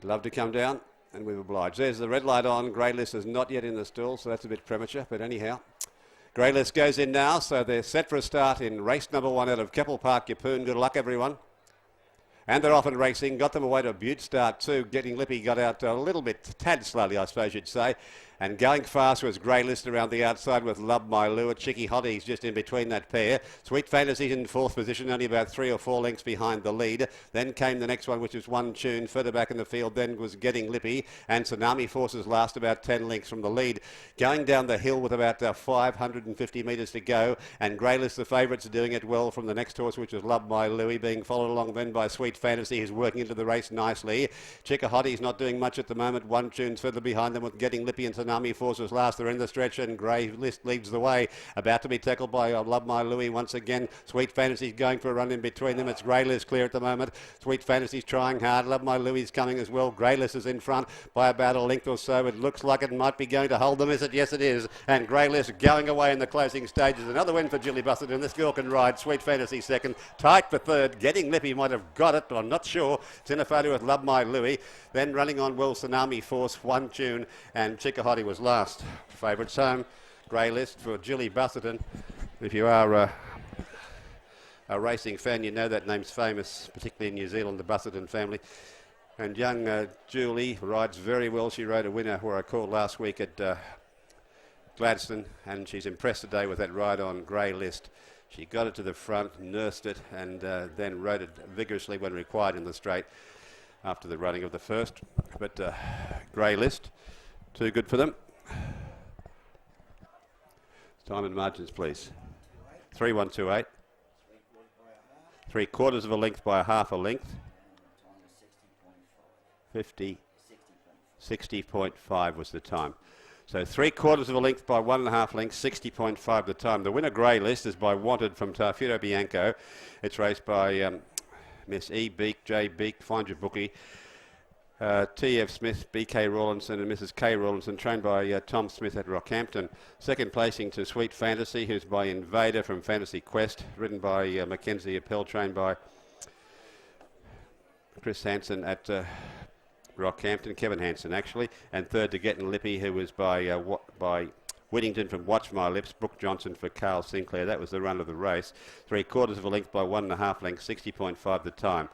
He'd love to come down, and we've obliged. There's the red light on. Grey List is not yet in the stall, so that's a bit premature, but anyhow. Grey List goes in now, so they're set for a start in race number 1 out of Keppel Park, Yeppoon. Good luck, everyone. And they're off and racing. Got them away to a Butte start too. Getting Lippy got out a little bit, tad slowly, I suppose you'd say. And going fast was Grey List around the outside with Love My Lure. Chicky Hotties just in between that pair. Sweet Fantasy's in 4th position, only about 3 or 4 lengths behind the lead. Then came the next one, which was One Tune. Further back in the field then was Getting Lippy. And Tsunami Forces last about 10 lengths from the lead. Going down the hill with about 550 metres to go. And Grey List, the favourites, are doing it well from the next horse, which was Love My Louie, being followed along then by Sweet Fantasy, who's working into the race nicely. Chicky Hotties not doing much at the moment. One Tune's further behind them with Getting Lippy, and Tsunami Forces last. They're in the stretch, and Grey List leads the way. About to be tackled by Love My Louie once again. Sweet Fantasy's going for a run in between them. It's Grey List clear at the moment. Sweet Fantasy's trying hard. Love My Louie's coming as well. Grey List is in front by about a length or so. It looks like it might be going to hold them, is it? Yes, it is. And Grey List going away in the closing stages. Another win for Julie Bussett, and this girl can ride. Sweet Fantasy second. Tight for third. Getting Lippy might have got it, but I'm not sure. It's in a photo with Love My Louie. Then running on well, Tsunami Force, One Tune, and Chicky Hottie was last. Favourites home. Grey List for Julie Bussett. And if you are a racing fan, you know that name's famous, particularly in New Zealand, the Bussetton family. And young Julie rides very well. She rode a winner where I called last week at Gladstone, and she's impressed today with that ride on Grey List. She got it to the front, nursed it, and then rode it vigorously when required in the straight after the running of the first. But Grey List, too good for them. Time and margins, please. 3128. 3/4 of a length by a half a length. 60.5 was the time. So 3/4 of a length by 1.5 lengths, 60.5 the time. The winner, Grey List, is by Wanted from Tarfiro Bianco. It's raced by Miss E. Beek, J. Beek, Find Your Bookie, T.F. Smith, B.K. Rawlinson and Mrs. K. Rawlinson, trained by Tom Smith at Rockhampton. Second placing to Sweet Fantasy, who's by Invader from Fantasy Quest, ridden by Mackenzie Appel, trained by Chris Hansen at Rockhampton, Kevin Hansen actually. And third to Getting Lippy, who was by Whittington from Watch My Lips, Brooke Johnson for Carl Sinclair. That was the run of the race. 3/4 of a length by 1.5 lengths, 60.5 the time.